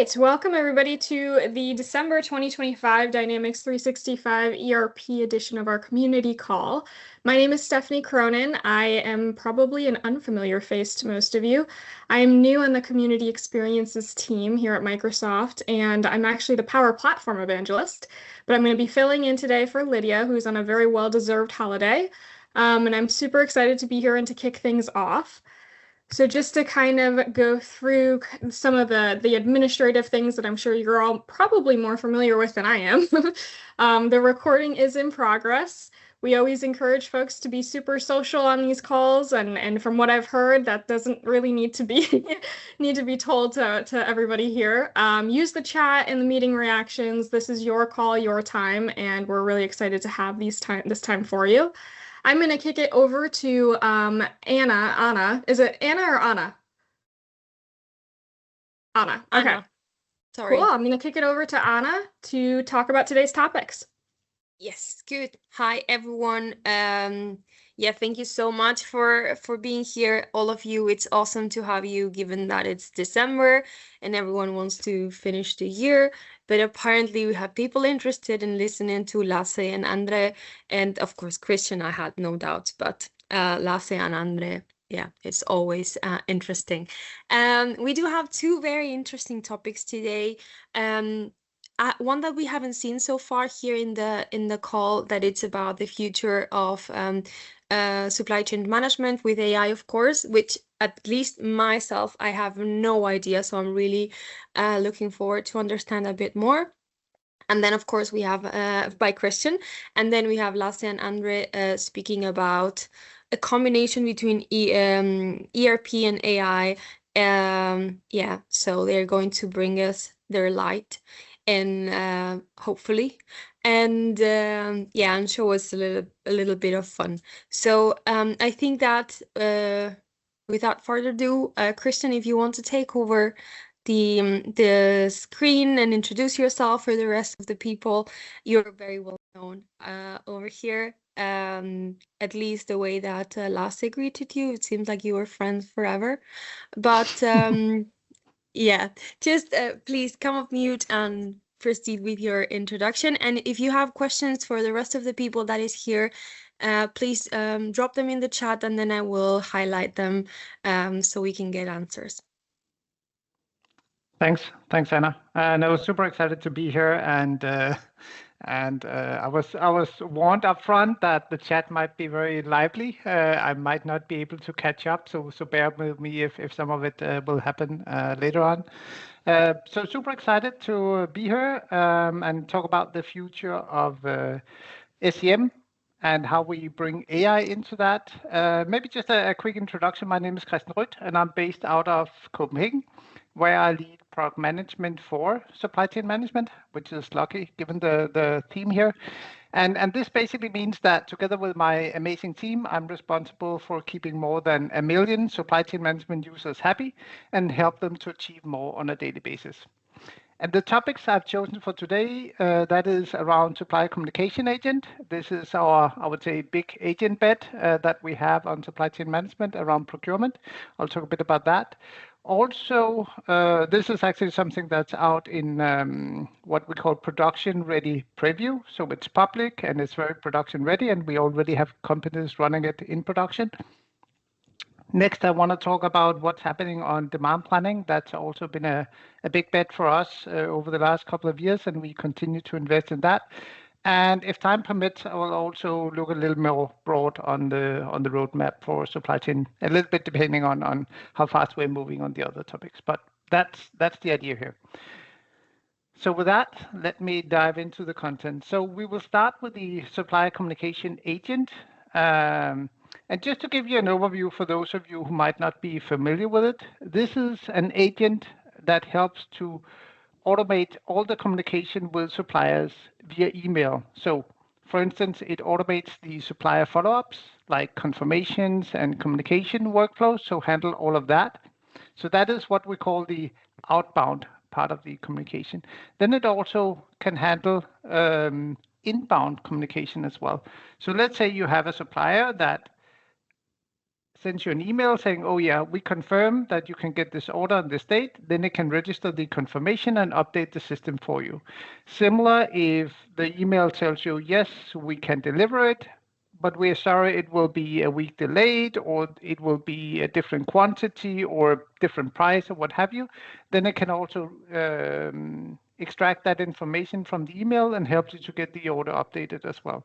right, welcome everybody to the December 2025 Dynamics 365 ERP edition of our community call. My name is Stephanie Cronin. I am probably an unfamiliar face to most of you. I'm new on the community experiences team here at Microsoft, and I'm actually the Power Platform evangelist, but I'm going to be filling in today for Lydia, who's on a very well-deserved holiday. And I'm super excited to be here and to kick things off. So just to kind of go through some of the administrative things that I'm sure you're all probably more familiar with than I am. The recording is in progress. We always encourage folks to be super social on these calls, and from what I've heard, that doesn't really need to be told to everybody here. Use the chat and the meeting reactions. This is your call, your time, and we're really excited to have this time for you. I'm going to kick it over to Anna. Anna. Is it Anna or Anna? Anna. Okay. Anna. Sorry. Cool. I'm going to kick it over to Anna to talk about today's topics. Yes, good. Hi, everyone. Thank you so much for being here, all of you. It's awesome to have you, given that it's December and everyone wants to finish the year. But apparently we have people interested in listening to Laze and André, and of course Christian, I had no doubts, but Laze and André, yeah, it's always interesting. We do have two very interesting topics today. One that we haven't seen so far here in the call, that it's about the future of supply chain management with AI, of course, which at least myself, I have no idea. So I'm really looking forward to understand a bit more. And then, of course, we have by Christian, and then we have Laze and André speaking about a combination between ERP and AI. So they're going to bring us their light and hopefully, and and show us a little bit of fun. So I think that without further ado, Christian, if you want to take over the screen and introduce yourself for the rest of the people, you're very well known over here. At least the way that Laze greeted you, it seems like you were friends forever. But yeah, just please come off mute and proceed with your introduction. And if you have questions for the rest of the people that is here, please drop them in the chat, and then I will highlight them so we can get answers. Thanks, Anna. And I was super excited to be here, and I was warned up front that the chat might be very lively. I might not be able to catch up, so bear with me if some of it will happen later on. So super excited to be here and talk about the future of SCM and how we bring AI into that. Maybe just a quick introduction. My name is Christian Rytt, and I'm based out of Copenhagen, where I lead product management for supply chain management, which is lucky given the theme here. And this basically means that together with my amazing team, I'm responsible for keeping more than 1 million supply chain management users happy and help them to achieve more on a daily basis. And the topics I've chosen for today, that is around Supplier Communication Agent. This is our, I would say, big agent bet that we have on supply chain management around procurement. I'll talk a bit about that. Also, this is actually something that's out in what we call production ready preview. So it's public and it's very production ready, and we already have companies running it in production. Next, I want to talk about what's happening on demand planning. That's also been a big bet for us over the last couple of years, and we continue to invest in that. And if time permits, I will also look a little more broad on the roadmap for supply chain, a little bit depending on how fast we're moving on the other topics. But that's the idea here. So with that, let me dive into the content. So we will start with the Supplier Communication Agent. And just to give you an overview for those of you who might not be familiar with it, this is an agent that helps to automate all the communication with suppliers via email. So for instance, it automates the supplier follow-ups like confirmations and communication workflows, so handle all of that. So that is what we call the outbound part of the communication. Then it also can handle inbound communication as well. So let's say you have a supplier that sends you an email saying, oh yeah, we confirm that you can get this order on this date, then it can register the confirmation and update the system for you. Similar if the email tells you, yes, we can deliver it, but we're sorry it will be a week delayed, or it will be a different quantity or different price or what have you, then it can also extract that information from the email and help you to get the order updated as well.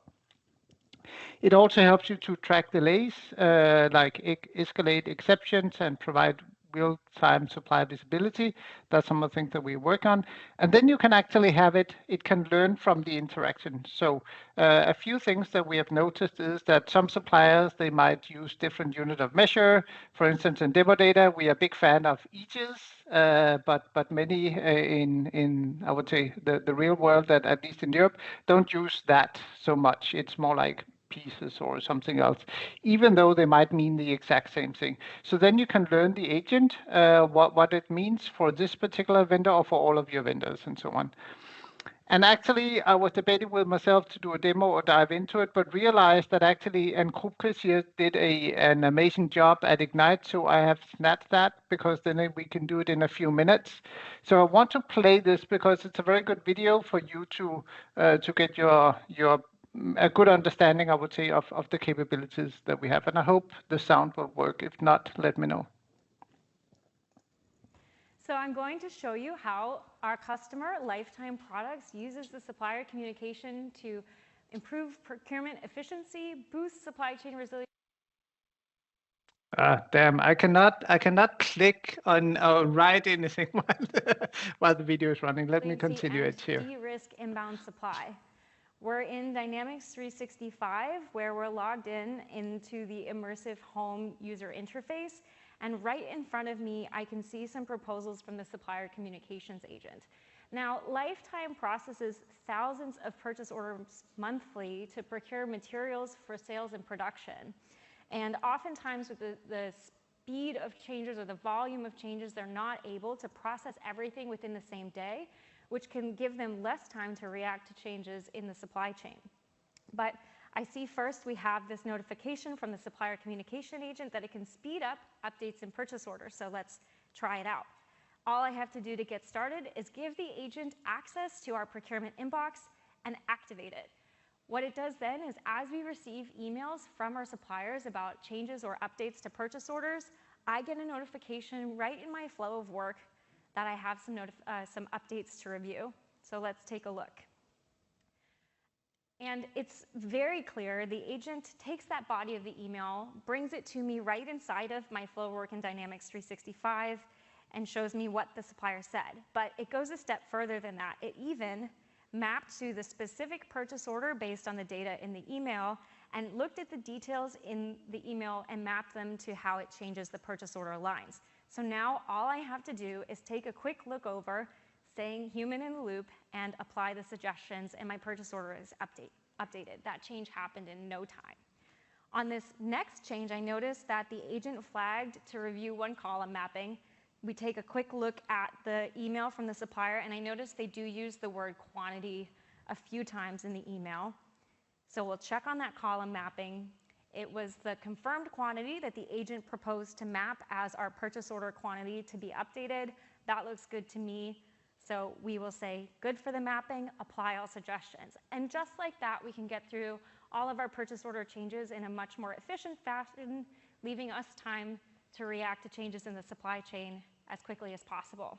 It also helps you to track delays, like escalate exceptions and provide real-time supply visibility. That's some of the things that we work on. And then you can actually have it can learn from the interaction. So a few things that we have noticed is that some suppliers, they might use different unit of measure. For instance, in demo data, we are a big fan of eaches, but many in I would say the real world, that at least in Europe, don't use that so much. It's more like pieces or something else, even though they might mean the exact same thing. So then you can learn the agent, what it means for this particular vendor or for all of your vendors and so on. And actually, I was debating with myself to do a demo or dive into it, but realized that actually, and Chris here did an amazing job at Ignite, so I have snapped that because then we can do it in a few minutes. So I want to play this because it's a very good video for you to get a good understanding, I would say, of the capabilities that we have. And I hope the sound will work. If not, let me know. So I'm going to show you how our customer Lifetime Products uses the supplier communication to improve procurement efficiency, boost supply chain resilience. Damn, I cannot click on or write anything while the video is running. Let me continue it here. De-risk inbound supply. We're in Dynamics 365, where we're logged into the immersive home user interface. And right in front of me, I can see some proposals from the Supplier Communications Agent. Now, Lifetime processes thousands of purchase orders monthly to procure materials for sales and production. And oftentimes with the speed of changes or the volume of changes, they're not able to process everything within the same day, which can give them less time to react to changes in the supply chain. But I see first we have this notification from the Supplier Communication Agent that it can speed up updates in purchase orders, so let's try it out. All I have to do to get started is give the agent access to our procurement inbox and activate it. What it does then is, as we receive emails from our suppliers about changes or updates to purchase orders, I get a notification right in my flow of work that I have some updates to review. So let's take a look. And it's very clear. The agent takes that body of the email, brings it to me right inside of my flow of work in Dynamics 365, and shows me what the supplier said. But it goes a step further than that. It even mapped to the specific purchase order based on the data in the email and looked at the details in the email and mapped them to how it changes the purchase order lines. So now all I have to do is take a quick look over, saying human in the loop, and apply the suggestions, and my purchase order is updated. That change happened in no time. On this next change, I noticed that the agent flagged to review one column mapping. We take a quick look at the email from the supplier, and I noticed they do use the word quantity a few times in the email. So we'll check on that column mapping. It was the confirmed quantity that the agent proposed to map as our purchase order quantity to be updated. That looks good to me. So we will say, good for the mapping, apply all suggestions. And just like that, we can get through all of our purchase order changes in a much more efficient fashion, leaving us time to react to changes in the supply chain as quickly as possible.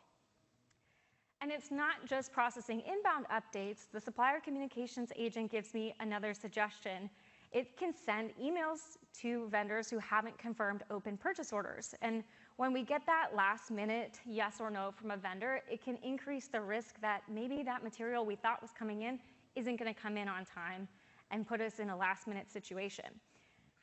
And it's not just processing inbound updates. The Supplier Communications Agent gives me another suggestion. It can send emails to vendors who haven't confirmed open purchase orders. And when we get that last minute yes or no from a vendor, it can increase the risk that maybe that material we thought was coming in isn't going to come in on time and put us in a last minute situation.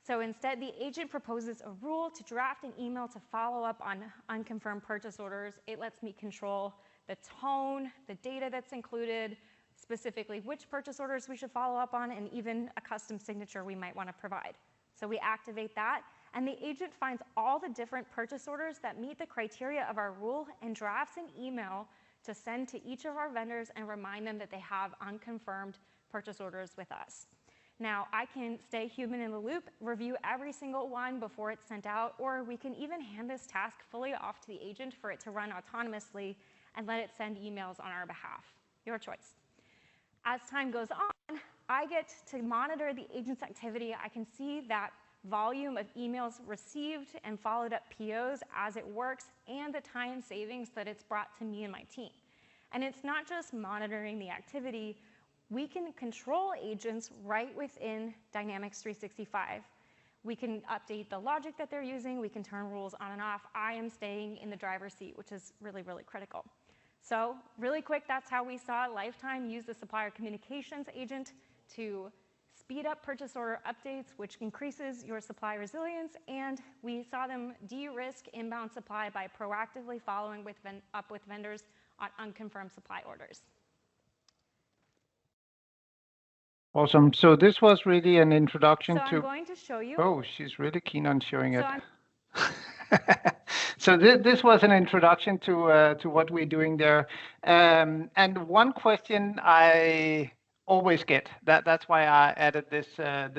So instead, the agent proposes a rule to draft an email to follow up on unconfirmed purchase orders. It lets me control the tone, the data that's included, specifically which purchase orders we should follow up on, and even a custom signature we might want to provide. So we activate that, and the agent finds all the different purchase orders that meet the criteria of our rule and drafts an email to send to each of our vendors and remind them that they have unconfirmed purchase orders with us. Now, I can stay human in the loop, review every single one before it's sent out, or we can even hand this task fully off to the agent for it to run autonomously and let it send emails on our behalf. Your choice. As time goes on, I get to monitor the agent's activity. I can see that volume of emails received and followed up POs as it works, and the time savings that it's brought to me and my team. And it's not just monitoring the activity. We can control agents right within Dynamics 365. We can update the logic that they're using. We can turn rules on and off. I am staying in the driver's seat, which is really, really critical. So really quick, that's how we saw Lifetime use the Supplier Communications Agent to speed up purchase order updates, which increases your supply resilience, and we saw them de-risk inbound supply by proactively following up with vendors on unconfirmed supply orders. Awesome. So this was really an introduction to... I'm going to show you. Oh, she's really keen on showing it. So this was an introduction to what we're doing there. And one question I always get, that's why I added this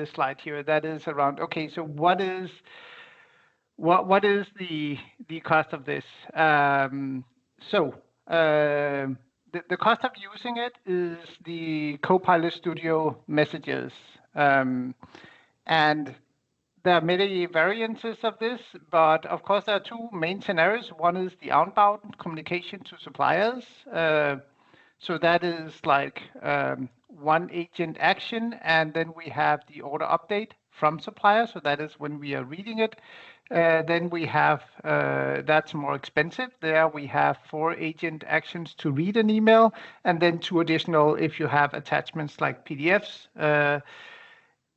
slide here, that is around, okay, so what is the cost of this? The cost of using it is the Copilot Studio messages. And there are many variances of this, but of course there are two main scenarios. One is the outbound communication to suppliers. So that is like one agent action, and then we have the order update from suppliers. So that is when we are reading it. Then we have, that's more expensive. There we have 4 agent actions to read an email, and then 2 additional if you have attachments like PDFs.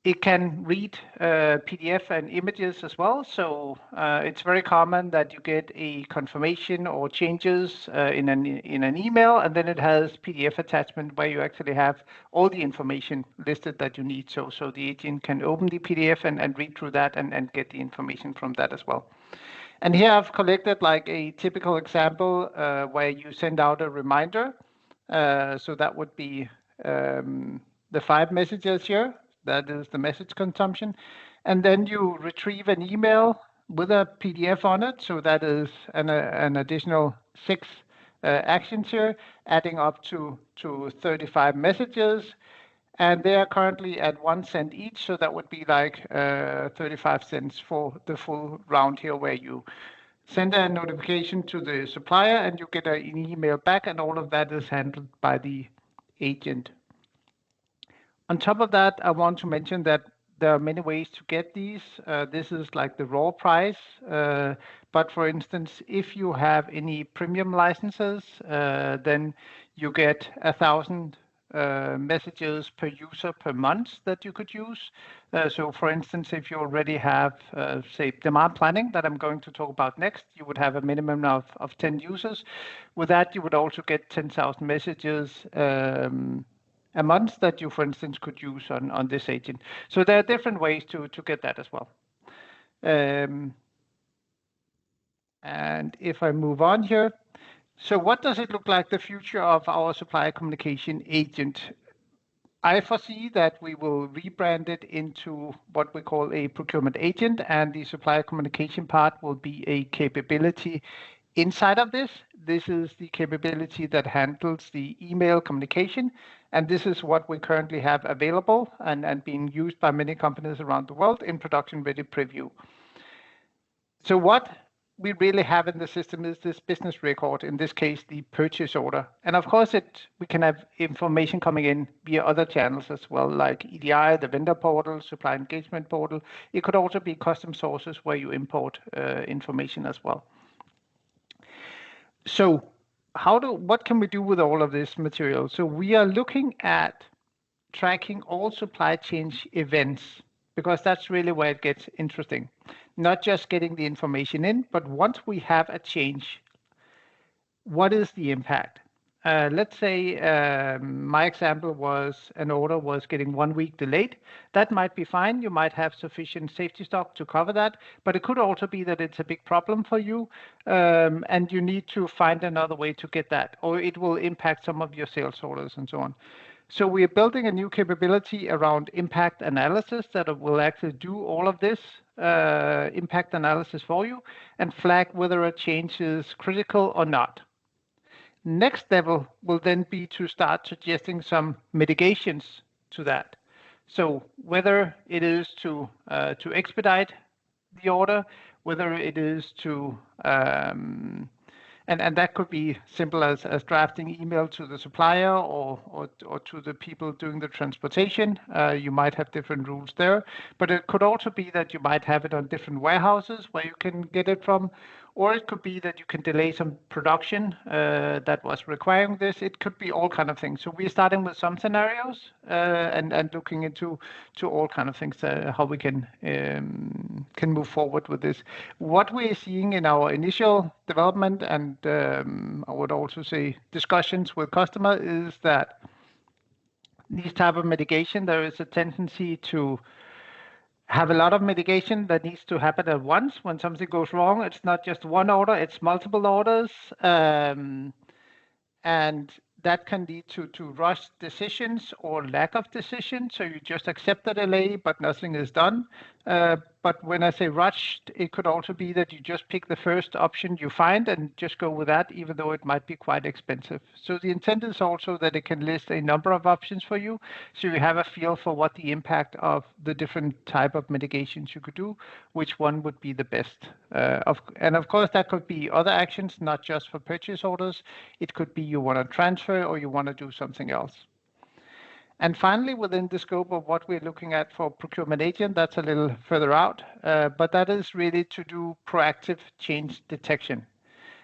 It can read PDF and images as well. So it's very common that you get a confirmation or changes in an email, and then it has PDF attachment where you actually have all the information listed that you need. So the agent can open the PDF and read through that and get the information from that as well. And here I've collected like a typical example where you send out a reminder. So that would be the 5 messages here. That is the message consumption. And then you retrieve an email with a PDF on it. So that is an additional 6 actions here, adding up to 35 messages. And they are currently at 1 cent each. So that would be like 35 cents for the full round here, where you send a notification to the supplier and you get an email back, and all of that is handled by the agent. On top of that, I want to mention that there are many ways to get these. This is like the raw price. But for instance, if you have any premium licenses, then you get 1,000 messages per user per month that you could use. So for instance, if you already have, say, demand planning that I'm going to talk about next, you would have a minimum of 10 users. With that, you would also get 10,000 messages a month that you, for instance, could use on this agent. So there are different ways to get that as well. And if I move on here, so what does it look like, the future of our supplier communication agent? I foresee that we will rebrand it into what we call a procurement agent, and the supplier communication part will be a capability inside of this. This is the capability that handles the email communication, and this is what we currently have available and being used by many companies around the world in production-ready preview. So what we really have in the system is this business record, in this case, the purchase order. And of course, we can have information coming in via other channels as well, like EDI, the vendor portal, supply engagement portal. It could also be custom sources where you import information as well. So what can we do with all of this material? So we are looking at tracking all supply chain events, because that's really where it gets interesting. Not just getting the information in, but once we have a change, what is the impact? Let's say my example was an order was getting 1 week delayed. That might be fine. You might have sufficient safety stock to cover that, but it could also be that it's a big problem for you, and you need to find another way to get that, or it will impact some of your sales orders and so on. So we are building a new capability around impact analysis that will actually do all of this impact analysis for you and flag whether a change is critical or not. Next level will then be to start suggesting some mitigations to that. So whether it is to expedite the order, whether it is to and that could be simple as drafting email to the supplier or to the people doing the transportation. You might have different rules there, but it could also be that you might have it on different warehouses where you can get it from, or it could be that you can delay some production that was requiring this. It could be all kind of things. So we're starting with some scenarios and looking into all kind of things, how we can move forward with this. What we're seeing in our initial development and I would also say discussions with customer is that these type of mitigation, there is a tendency to have a lot of mitigation that needs to happen at once. When something goes wrong, it's not just one order, it's multiple orders. And that can lead to rushed decisions or lack of decisions. So you just accept the delay, but nothing is done. But when I say rushed, it could also be that you just pick the first option you find and just go with that, even though it might be quite expensive. So the intent is also that it can list a number of options for you, so you have a feel for what the impact of the different type of mitigations you could do, which one would be the best. And of course, that could be other actions, not just for purchase orders. It could be you want to transfer or you want to do something else. And finally, within the scope of what we're looking at for procurement agent, that's a little further out, but that is really to do proactive change detection.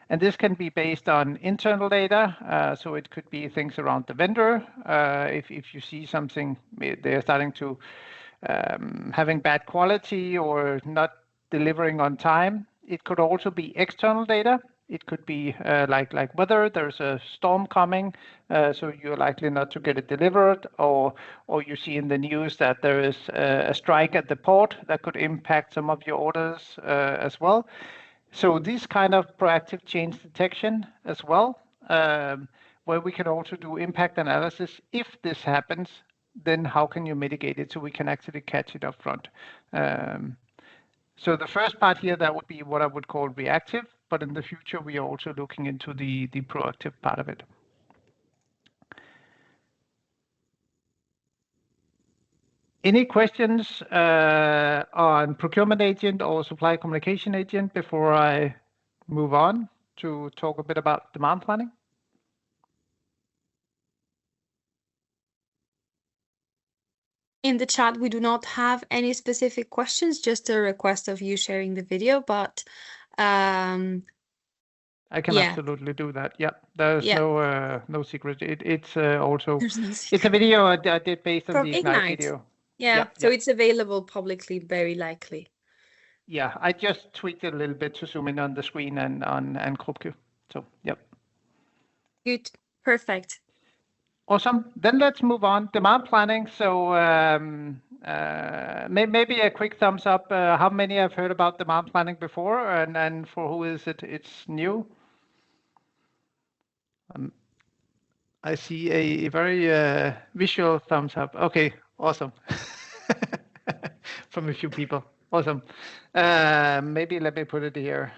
And this can be based on internal data, so it could be things around the vendor. If you see something, they're starting to having bad quality or not delivering on time. It could also be external data. It could be like whether there's a storm coming, so you're likely not to get it delivered, or you see in the news that there is a strike at the port that could impact some of your orders as well. So this kind of proactive change detection as well, where we can also do impact analysis. If this happens, then how can you mitigate it so we can actually catch it up front? So the first part here, that would be what I would call reactive, but in the future, we are also looking into the proactive part of it. Any questions on procurement agent or supply communication agent before I move on to talk a bit about demand planning? In the chat, we do not have any specific questions, just a request of you sharing the video, but I can absolutely do that. Yeah, there's no secret. It's also it's a video I did based on the Ignite video. Yeah, so it's available publicly, very likely. Yeah, I just tweaked it a little bit to zoom in on the screen and on Krupke. So yep. Good, perfect. Awesome. Then let's move on. Demand planning. So maybe a quick thumbs up. How many have heard about demand planning before, and for who is it? It's new. I see a very visual thumbs up. Okay, awesome. From a few people. Awesome. Maybe let me put it here.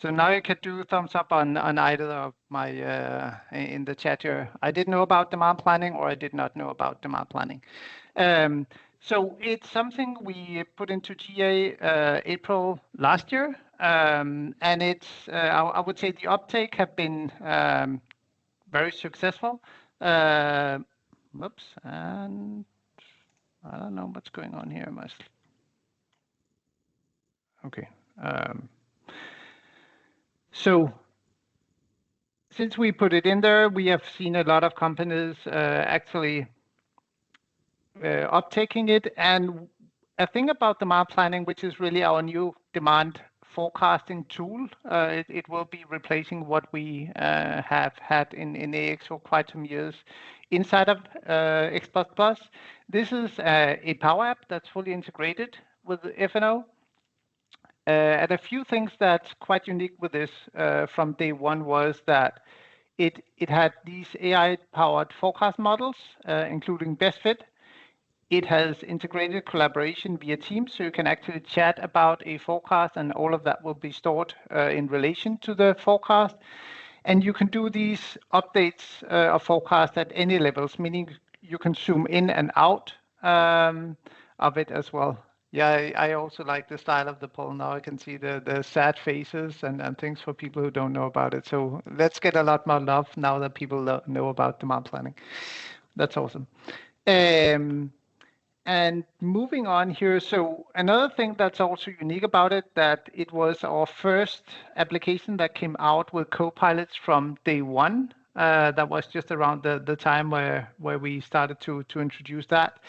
So now you can do thumbs up on either of my in the chat here. I didn't know about demand planning, or I did not know about demand planning. So it's something we put into GA April last year, and it's I would say the uptake have been very successful. Whoops, and I don't know what's going on here. Okay. So since we put it in there, we have seen a lot of companies actually uptaking it. And a thing about demand planning, which is really our new demand forecasting tool. It will be replacing what we have had in AX for quite some years inside of X++. This is a Power App that's fully integrated with F&O. And a few things that's quite unique with this from day one was that it had these AI-powered forecast models, including best fit. It has integrated collaboration via Teams, so you can actually chat about a forecast, and all of that will be stored in relation to the forecast. And you can do these updates of forecast at any levels, meaning you can zoom in and out of it as well. Yeah, I also like the style of the poll. Now I can see the sad faces and things for people who don't know about it. So let's get a lot more love now that people know about demand planning. That's awesome. And moving on here, so another thing that's also unique about it, that it was our first application that came out with co-pilots from day one. That was just around the time where we started to introduce that.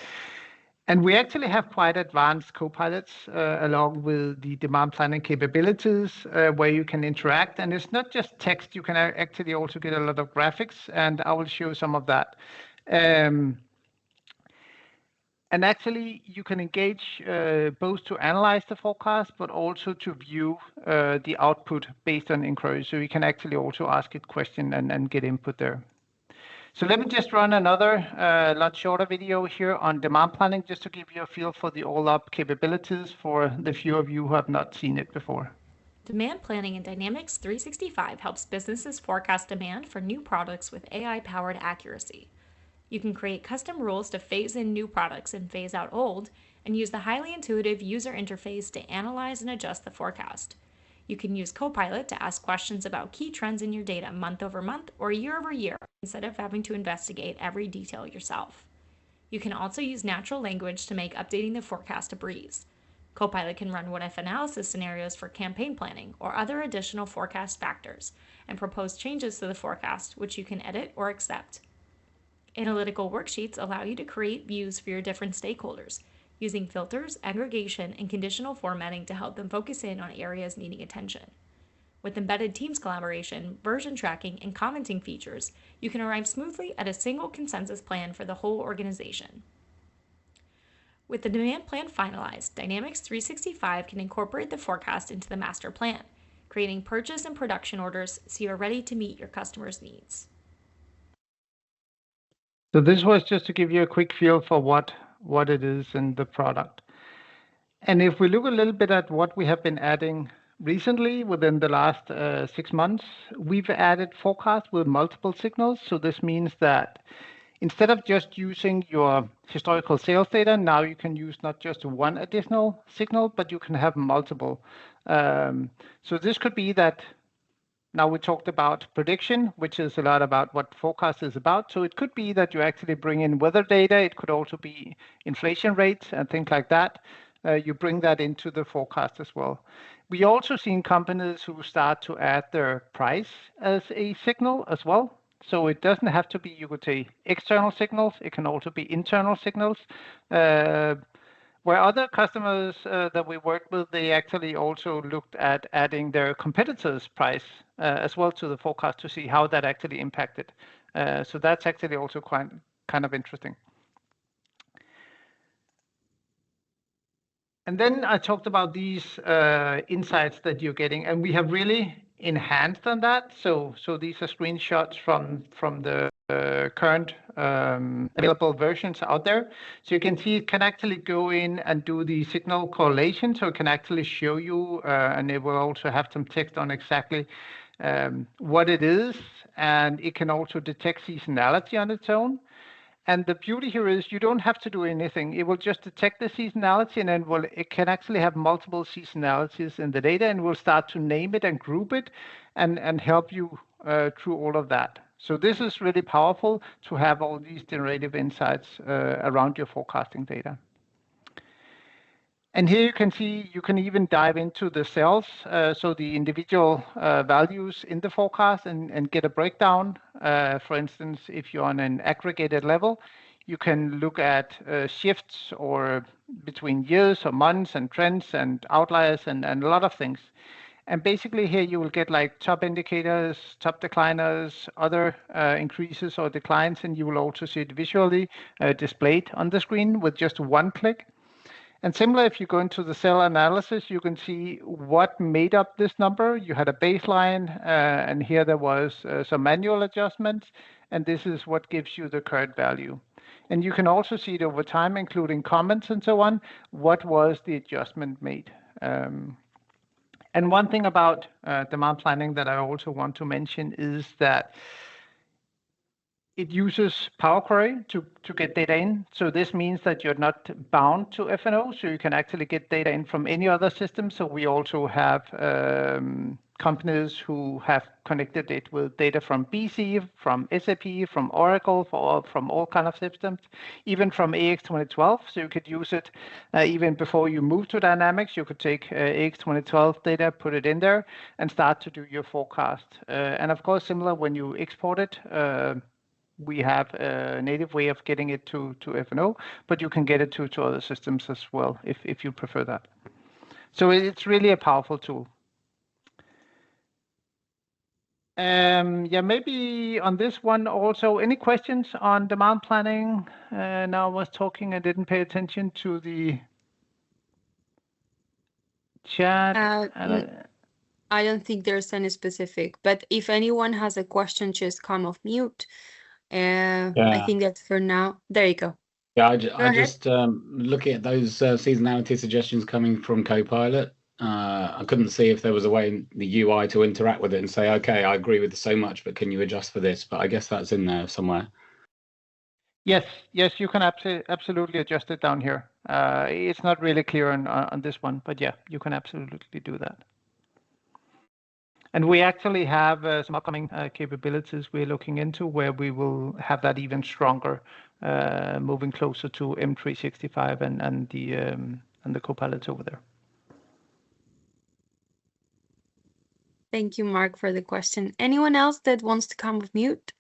And we actually have quite advanced co-pilots along with the demand planning capabilities where you can interact. And it's not just text, you can actually also get a lot of graphics, and I will show some of that. And actually, you can engage both to analyze the forecast, but also to view the output based on inquiries. So you can actually also ask it question and get input there. So let me just run another lot shorter video here on demand planning, just to give you a feel for the all-up capabilities for the few of you who have not seen it before. Demand planning in Dynamics 365 helps businesses forecast demand for new products with AI-powered accuracy. You can create custom rules to phase in new products and phase out old, and use the highly intuitive user interface to analyze and adjust the forecast. You can use Copilot to ask questions about key trends in your data month over month or year over year, instead of having to investigate every detail yourself. You can also use natural language to make updating the forecast a breeze. Copilot can run what-if analysis scenarios for campaign planning or other additional forecast factors, and propose changes to the forecast, which you can edit or accept. Analytical worksheets allow you to create views for your different stakeholders, using filters, aggregation, and conditional formatting to help them focus in on areas needing attention. With embedded Teams collaboration, version tracking, and commenting features, you can arrive smoothly at a single consensus plan for the whole organization. With the demand plan finalized, Dynamics 365 can incorporate the forecast into the master plan, creating purchase and production orders so you are ready to meet your customers' needs. So this was just to give you a quick feel for what it is in the product. And if we look a little bit at what we have been adding recently within the last 6 months, we've added forecast with multiple signals. So this means that instead of just using your historical sales data, now you can use not just one additional signal, but you can have multiple. So this could be that now we talked about prediction, which is a lot about what forecast is about. So it could be that you actually bring in weather data. It could also be inflation rates and things like that. You bring that into the forecast as well. We also seen companies who start to add their price as a signal as well. So it doesn't have to be, you could say, external signals. It can also be internal signals. Where other customers that we worked with, they actually also looked at adding their competitors' price as well to the forecast to see how that actually impacted. So that's actually also quite kind of interesting. And then I talked about these insights that you're getting, and we have really enhanced on that. So these are screenshots from the current available versions out there. So you can see it can actually go in and do the signal correlation. So it can actually show you, and it will also have some text on exactly what it is. And it can also detect seasonality on its own. And the beauty here is you don't have to do anything. It will just detect the seasonality, and then it can actually have multiple seasonalities in the data, and will start to name it and group it and help you through all of that. So this is really powerful to have all these generative insights around your forecasting data. And here you can see, you can even dive into the cells, so the individual values in the forecast and get a breakdown. For instance, if you're on an aggregated level, you can look at shifts or between years or months and trends and outliers and a lot of things. And basically here you will get like top indicators, top decliners, other increases or declines, and you will also see it visually displayed on the screen with just one click. And similar, if you go into the cell analysis, you can see what made up this number. You had a baseline, and here there was some manual adjustments, and this is what gives you the current value. And you can also see it over time, including comments and so on, what was the adjustment made. And one thing about demand planning that I also want to mention is that it uses Power Query to get data in. So this means that you're not bound to F&O, so you can actually get data in from any other system. So we also have companies who have connected it with data from BC, from SAP, from Oracle, from all kind of systems, even from AX 2012. So you could use it even before you move to Dynamics. You could take AX 2012 data, put it in there, and start to do your forecast. And of course, similar when you export it, we have a native way of getting it to F&O, but you can get it to other systems as well if you prefer that. So it's really a powerful tool. Yeah, maybe on this one also, any questions on demand planning? Now I was talking, I didn't pay attention to the chat. I don't think there's any specific, but if anyone has a question, just come off mute. I think that's for now. There you go. Yeah, I just looking at those seasonality suggestions coming from Copilot. I couldn't see if there was a way in the UI to interact with it and say, okay, I agree with so much, but can you adjust for this? But I guess that's in there somewhere. Yes, you can absolutely adjust it down here. It's not really clear on this one, but yeah, you can absolutely do that. And we actually have some upcoming capabilities we're looking into where we will have that even stronger, moving closer to M365 and the Copilots over there. Thank you, Mark, for the question. Anyone else that wants to come off mute?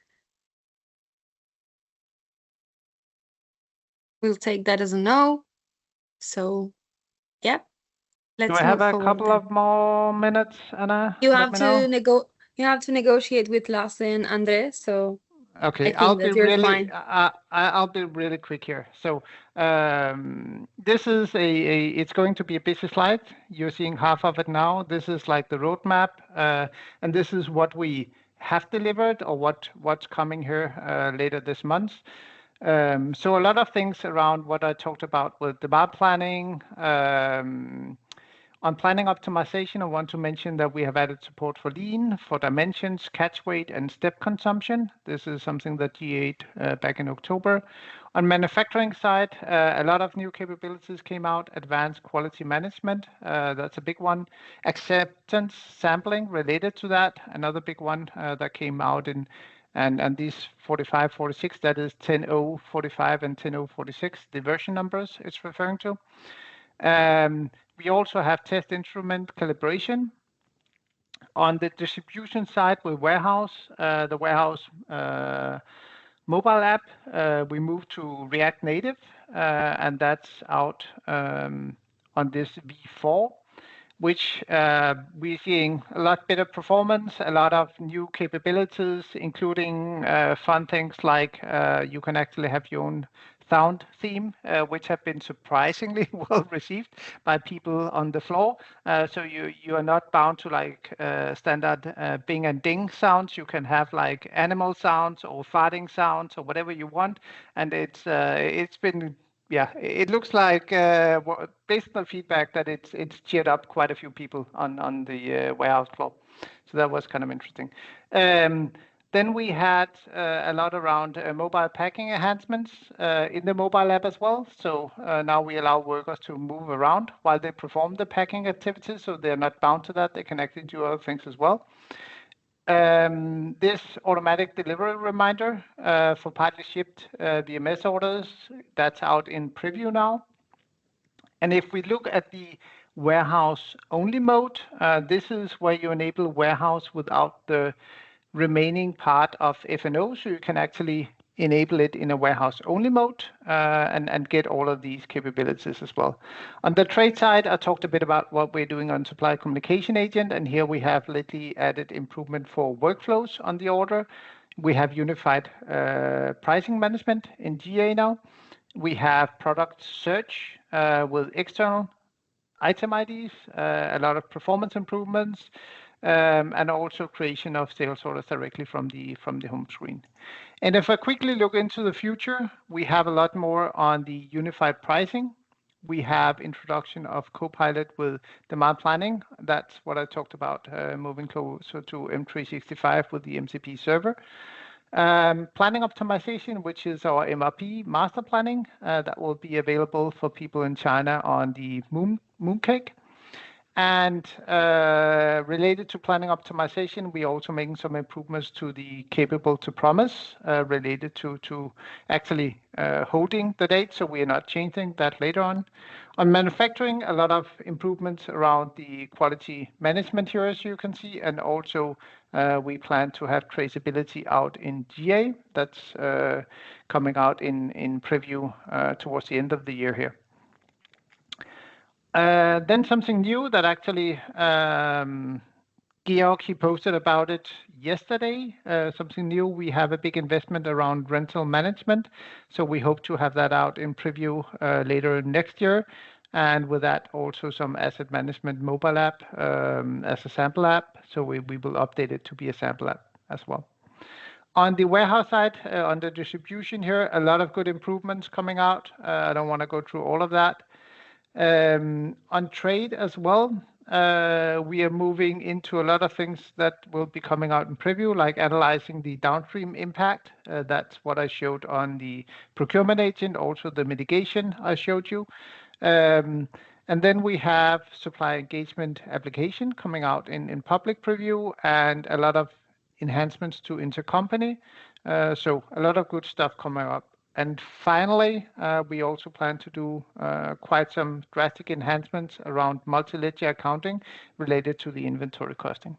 We'll take that as a no. So, yeah. Do I have a couple of more minutes, Anna? You have to negotiate with Laze and André, so okay, I'll be really quick here. So this is it's going to be a busy slide. You're seeing half of it now. This is like the roadmap, and this is what we have delivered or what's coming here later this month. So a lot of things around what I talked about with demand planning. On planning optimization, I want to mention that we have added support for lean, for dimensions, catch weight, and step consumption. This is something that GA'd back in October. On manufacturing side, a lot of new capabilities came out. Advanced quality management, that's a big one. Acceptance sampling related to that, another big one that came out in. And these 45, 46, that is 10.045 and 10.046, the version numbers it's referring to. We also have test instrument calibration. On the distribution side with warehouse, the warehouse mobile app, we moved to React Native, and that's out on this V4, which we're seeing a lot better performance, a lot of new capabilities, including fun things like you can actually have your own sound theme, which have been surprisingly well received by people on the floor. So you are not bound to like standard bing and ding sounds. You can have like animal sounds or farting sounds or whatever you want. And it's been, yeah, it looks like based on feedback that it's cheered up quite a few people on the warehouse floor. So that was kind of interesting. Then we had a lot around mobile packing enhancements in the mobile app as well. So now we allow workers to move around while they perform the packing activities. So they're not bound to that. They can actually do other things as well. This automatic delivery reminder for partly shipped VMS orders, that's out in preview now. And if we look at the warehouse only mode, this is where you enable warehouse without the remaining part of F&O, so you can actually enable it in a warehouse-only mode and get all of these capabilities as well. On the trade side, I talked a bit about what we're doing on Supplier Communication Agent, and here we have lately added improvement for workflows on the order. We have unified pricing management in GA now. We have product search with external item IDs, a lot of performance improvements, and also creation of sales orders directly from the home screen. And if I quickly look into the future, we have a lot more on the unified pricing. We have introduction of Copilot with demand planning. That's what I talked about, moving closer to M365 with the MCP server. Planning optimization, which is our MRP master planning, that will be available for people in China on the Mooncake. And related to planning optimization, we're also making some improvements to the capable to promise related to actually holding the date, so we are not changing that later on. On manufacturing, a lot of improvements around the quality management here, as you can see, and also we plan to have traceability out in GA. That's coming out in preview towards the end of the year here. Then something new that actually Georg, he posted about it yesterday. Something new, we have a big investment around rental management. So we hope to have that out in preview later next year. And with that, also some asset management mobile app as a sample app. So we will update it to be a sample app as well. On the warehouse side, on the distribution here, a lot of good improvements coming out. I don't want to go through all of that. On trade as well, we are moving into a lot of things that will be coming out in preview, like analyzing the downstream impact. That's what I showed on the procurement agent, also the mitigation I showed you. And then we have supplier engagement application coming out in public preview and a lot of enhancements to intercompany. So a lot of good stuff coming up. And finally, we also plan to do quite some drastic enhancements around multi-ledger accounting related to the inventory costing.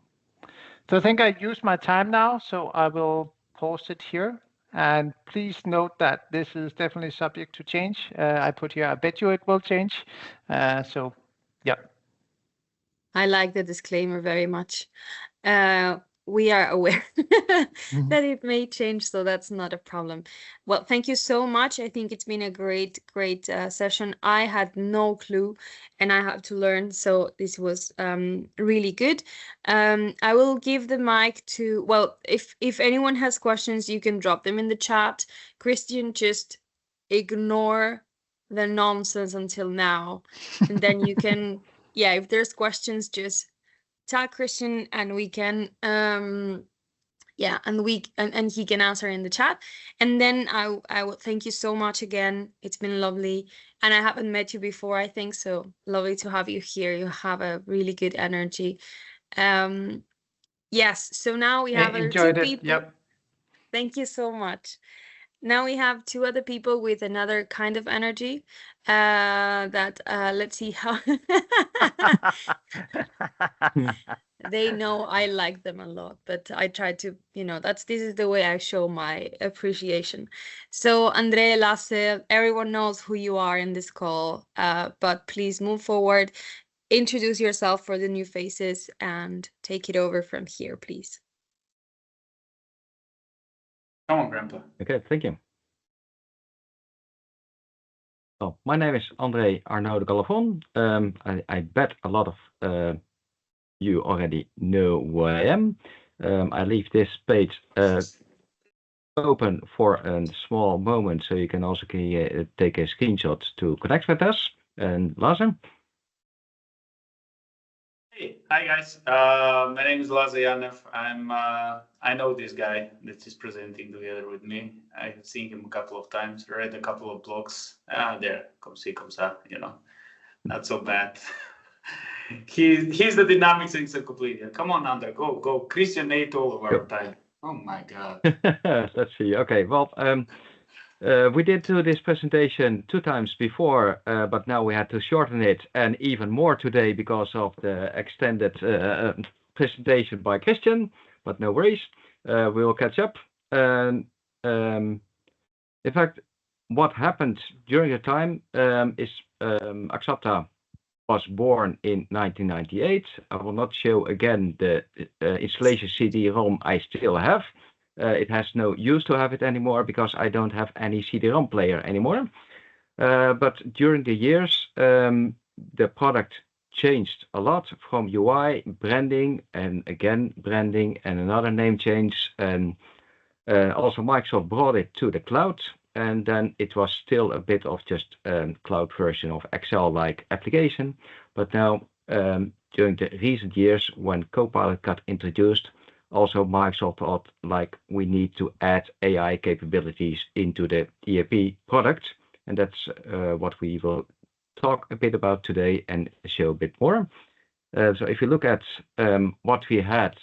So I think I used my time now, so I will pause it here. And please note that this is definitely subject to change. I put here, I bet you it will change. So, yeah. I like the disclaimer very much. We are aware that it may change, so that's not a problem. Well, thank you so much. I think it's been a great session. I had no clue and I have to learn, so this was really good. I will give the mic to, well, if anyone has questions, you can drop them in the chat. Christian, just ignore the nonsense until now, and then you can, yeah, if there's questions, just tag Christian and we can yeah, and he can answer in the chat. And then I will thank you so much again. It's been lovely, and I haven't met you before, I think, so lovely to have you here. You have a really good energy. Yes, so now we have two people. Yep. Thank you so much. Now we have two other people with another kind of energy that let's see how they know I like them a lot, but I try to, you know, this is the way I show my appreciation. So André, Laze, everyone knows who you are in this call, but please move forward, introduce yourself for the new faces, and take it over from here, please. Come on, Grandpa. Okay, thank you. Oh, my name is André Arnaud de Calavon. I bet a lot of you already know who I am. I leave this page open for a small moment so you can also take a screenshot to connect with us. And Laze? Hey, hi guys. My name is Laze Janev. I know this guy that is presenting together with me. I've seen him a couple of times, read a couple of blogs. There, come see, comes up, you know, not so bad. He's the dynamics encyclopedia. Come on, André, go. Christian ate all of our time. Oh my God. Let's see. Okay, well, we did do this presentation 2 times before, but now we had to shorten it, and even more today because of the extended presentation by Christian. But no worries, we will catch up. In fact, what happened during the time is Axapta was born in 1998. I will not show again the installation CD-ROM I still have. It has no use to have it anymore because I don't have any CD-ROM player anymore. But during the years, the product changed a lot from UI, branding, and again branding, and another name change. And also Microsoft brought it to the cloud. And then it was still a bit of just a cloud version of Excel-like application. But now, during the recent years, when Copilot got introduced, also Microsoft thought like we need to add AI capabilities into the ERP product. And that's what we will talk a bit about today and show a bit more. So if you look at what we had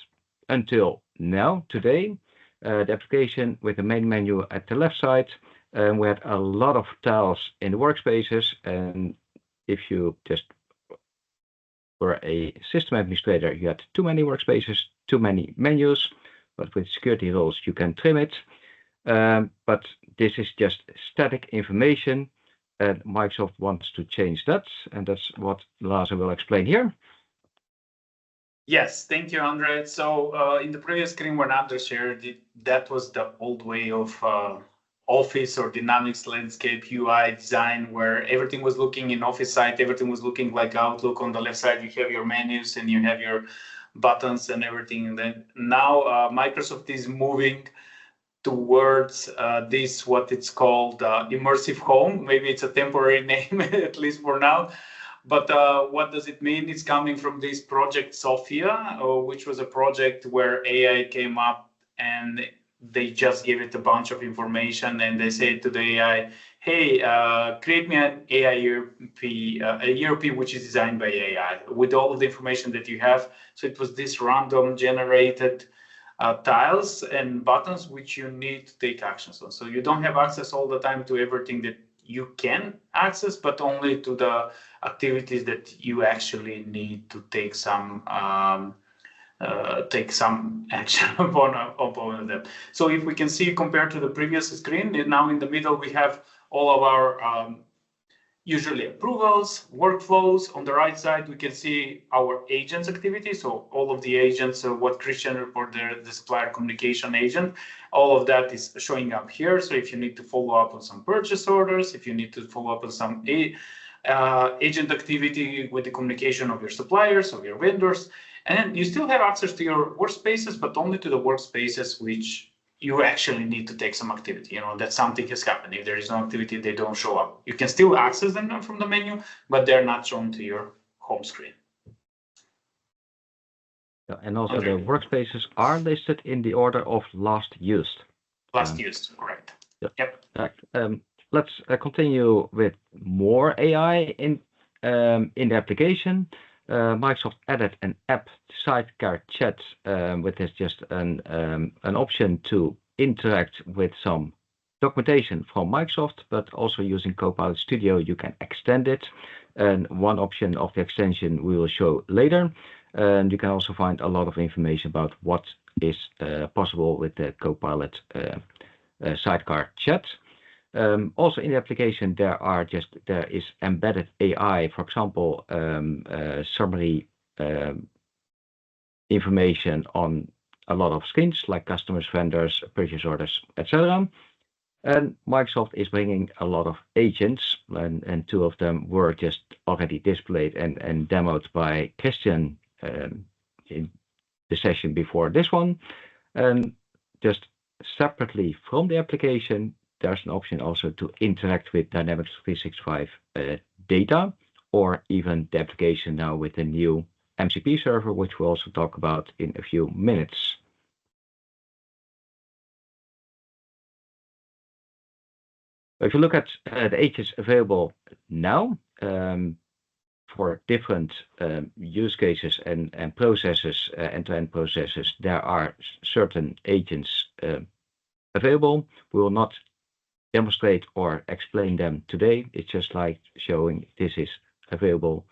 until now, today, the application with the main menu at the left side, we had a lot of tiles in the workspaces, and if you just were a system administrator, you had too many workspaces, too many menus, but with security rules, you can trim it. But this is just static information, and Microsoft wants to change that, and that's what Laze will explain here. Yes, thank you, André. So in the previous screen when André shared it, that was the old way of Office or Dynamics landscape UI design, where everything was looking in Office side, everything was looking like Outlook. On the left side, you have your menus and you have your buttons and everything. And then now Microsoft is moving towards this, what it's called immersive home. Maybe it's a temporary name, at least for now. But what does it mean? It's coming from this project Sophia, which was a project where AI came up and they just give it a bunch of information and they say to the AI, hey, create me an AI ERP, a ERP which is designed by AI with all of the information that you have. So it was this random generated tiles and buttons which you need to take actions on. So you don't have access all the time to everything that you can access, but only to the activities that you actually need to take some action upon them. So if we can see compared to the previous screen, now in the middle we have all of our usually approvals, workflows. On the right side, we can see our agents activity. So all of the agents, what Christian reported, the Supplier Communication Agent, all of that is showing up here. So if you need to follow up on some purchase orders, if you need to follow up on some agent activity with the communication of your suppliers, of your vendors, and you still have access to your workspaces, but only to the workspaces which you actually need to take some activity, that something has happened. If there is no activity, they don't show up. You can still access them from the menu, but they're not shown to your home screen. And also the workspaces are listed in the order of last used. Last used, correct. Yep. Let's continue with more AI in the application. Microsoft added an app sidecar chat with this just an option to interact with some documentation from Microsoft, but also using Copilot Studio, you can extend it. And one option of the extension we will show later. And you can also find a lot of information about what is possible with the Copilot sidecar chat. Also in the application, there is embedded AI, for example, summary information on a lot of screens like customers, vendors, purchase orders, etc. And Microsoft is bringing a lot of agents, and two of them were just already displayed and demoed by Christian in the session before this one. And just separately from the application, there's an option also to interact with Dynamics 365 data, or even the application now with the new MCP server, which we'll also talk about in a few minutes. If you look at the agents available now for different use cases and processes, end-to-end processes, there are certain agents available. We will not demonstrate or explain them today. It's just like showing this is available.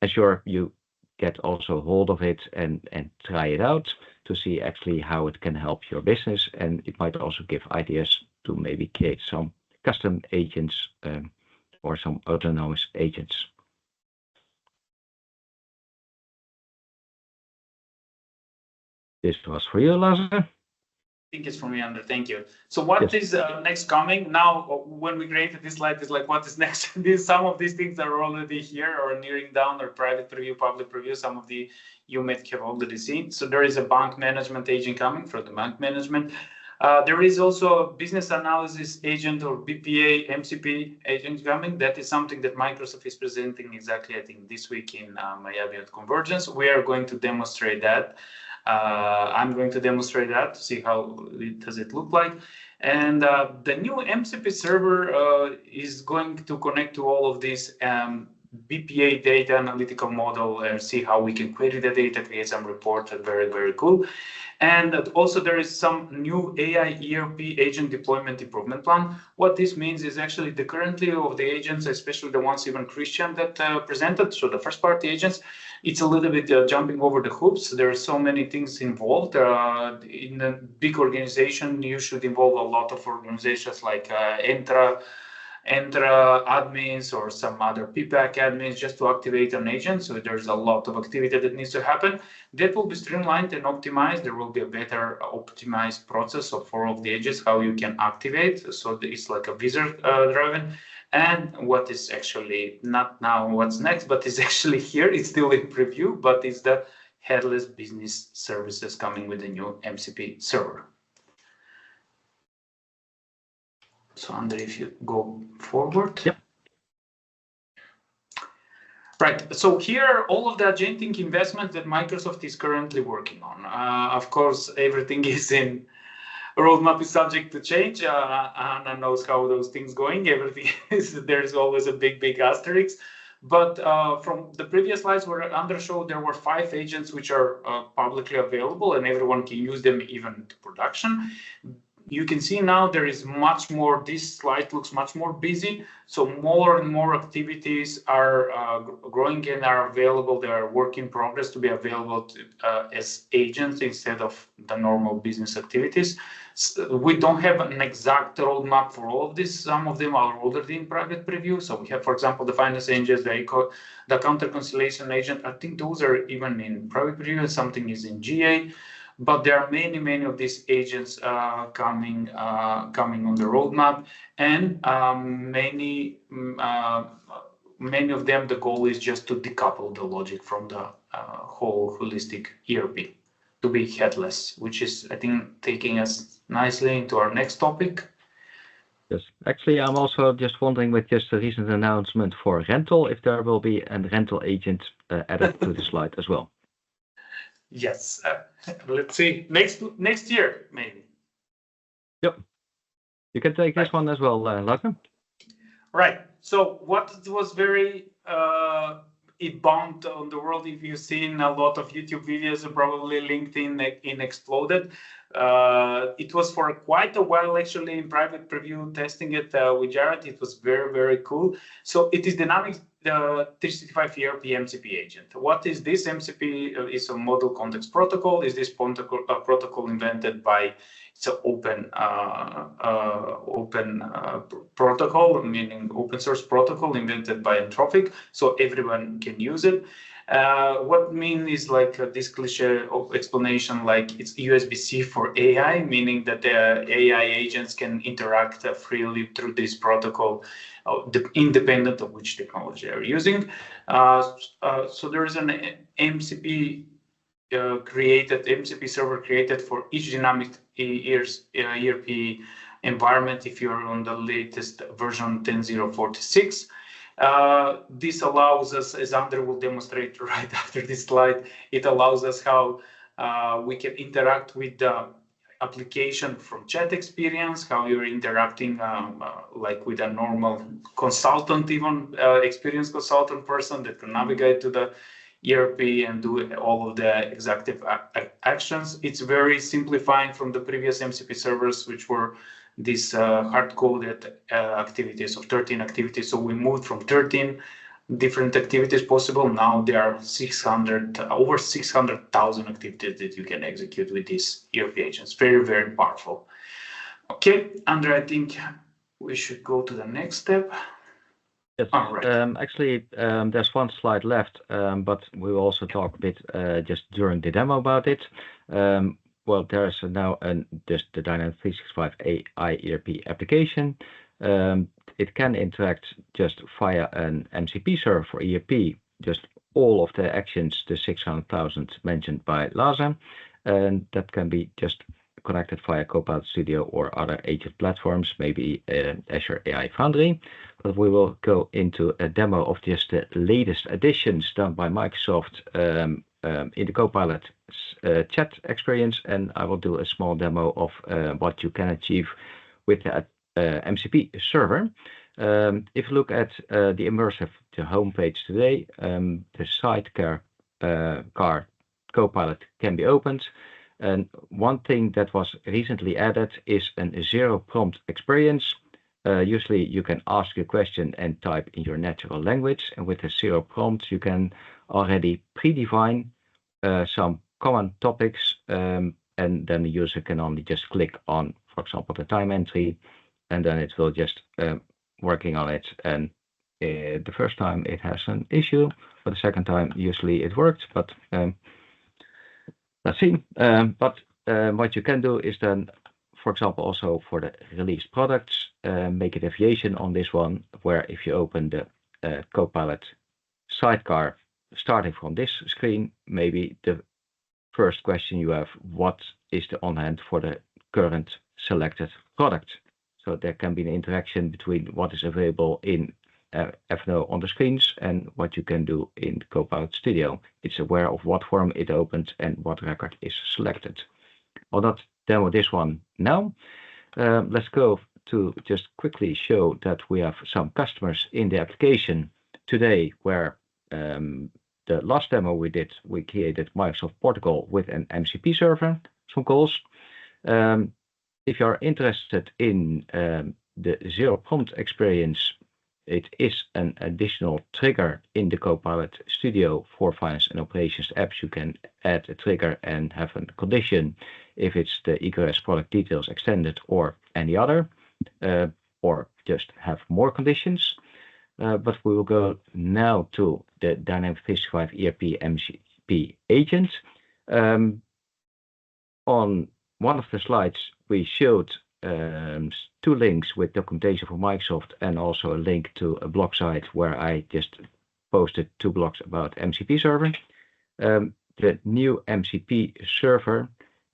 Ensure you get also hold of it and try it out. to see actually how it can help your business, and it might also give ideas to maybe create some custom agents or some autonomous agents. This was for you, Laze. I think it's from me, André. Thank you. So what is next coming? Now, when we created this slide, is like, what is next? Some of these things are already here or nearing down, or private preview, public preview. Some of the you might have already seen. So there is a bank management agent coming for the bank management. There is also a business analysis agent or BPA, MCP agent coming. That is something that Microsoft is presenting exactly, I think, this week in Miami at Convergence. We are going to demonstrate that. I'm going to demonstrate that to see how does it look like. And the new MCP server is going to connect to all of these BPA data analytical model and see how we can query the data, create some reports. Very, very cool. And also there is some new AI ERP agent deployment improvement plan. What this means is actually the currently of the agents, especially the ones even Christian that presented, so the first party agents, it's a little bit jumping over the hoops. There are so many things involved. In a big organization, you should involve a lot of organizations like Entra admins or some other PPAC admins just to activate an agent. So there's a lot of activity that needs to happen. That will be streamlined and optimized. There will be a better optimized process of all of the agents, how you can activate. So it's like a wizard driven. And what is actually not now what's next, but is actually here. It's still in preview, but it's the headless business services coming with the new MCP server. So, André, if you go forward. Yep. Right. So here, all of the agentic investment that Microsoft is currently working on. Of course, everything is in roadmap is subject to change. Anna knows how those things going. Everything is there's always a big asterisk. But from the previous slides where André showed, there were 5 agents which are publicly available, and everyone can use them even to production. You can see now there is much more, this slide looks much more busy. So more and more activities are growing and are available. They are work in progress to be available to, as agents instead of the normal business activities. So we don't have an exact roadmap for all of this. Some of them are already in private preview. So we have, for example, the finance agents, the account reconciliation agent. I think those are even in private preview and something is in GA. But there are many of these agents coming on the roadmap, and many of them, the goal is just to decouple the logic from the whole holistic ERP to be headless, which is, I think, taking us nicely into our next topic. Yes, actually, I'm also just wondering with just the recent announcement for rental, if there will be a rental agent added to the slide as well. Yes, let's see. Next year, maybe. Yep. You can take this one as well, Laze. Right. So what was very it bombed on the world. If you've seen a lot of YouTube videos, probably LinkedIn exploded. It was for quite a while actually in private preview testing it with Jared. It was very cool. So it is Dynamics 365 ERP MCP agent. What is this? MCP is a model context protocol. Is this protocol invented by, it's an open protocol, meaning open source protocol invented by Anthropic, so everyone can use it. What mean is like this cliche of explanation, like it's USB-C for AI, meaning that the AI agents can interact freely through this protocol, independent of which technology they're using. So there is an MCP MCP server created for each dynamic ERP environment if you're on the latest version 10.046. This allows us, as André will demonstrate right after this slide, it allows us how we can interact with the application from chat experience, how you're interacting like with a normal consultant, even experienced consultant person that can navigate to the ERP and do all of the executive actions. It's very simplifying from the previous MCP servers, which were these hard-coded activities of 13 activities. So we moved from 13 different activities possible. Now there are over 600,000 activities that you can execute with these ERP agents. Very, very powerful. Okay, André, I think we should go to the next step. Yes. All right. Actually, there's one slide left, but we will also talk a bit just during the demo about it. Well, there's now just the Dynamics 365 AI ERP application. It can interact just via an MCP server for ERP, just all of the actions, the 600,000 mentioned by Laze, and that can be just connected via Copilot Studio or other agent platforms, maybe Azure AI Foundry. But we will go into a demo of just the latest additions done by Microsoft in the Copilot chat experience, and I will do a small demo of what you can achieve with the MCP server. If you look at the immersive homepage today, the sidecar Copilot can be opened. And one thing that was recently added is a zero prompt experience. Usually you can ask a question and type in your natural language, and with a zero prompt you can already predefine some common topics, and then the user can only just click on, for example, the time entry, and then it will just working on it. And the first time it has an issue, but the second time usually it worked. But let's see. But what you can do is then, for example, also for the released products, make a deviation on this one, where if you open the Copilot sidecar starting from this screen, maybe the first question you have, what is the on hand for the current selected product? So there can be an interaction between what is available in F&O on the screens and what you can do in Copilot Studio. It's aware of what form it opened and what record is selected. I'll not demo this one now. Let's go to just quickly show that we have some customers in the application today, where the last demo we did, we created Microsoft Portugal with an MCP server, some calls. If you are interested in the zero prompt experience, it is an additional trigger in the Copilot Studio for finance and operations apps. You can add a trigger and have a condition if it's the egress product details extended or any other, or just have more conditions. But we will go now to the Dynamics 365 ERP MCP agent. On one of the slides, we showed two links with documentation for Microsoft and also a link to a blog site where I just posted two blogs about MCP server. The new MCP server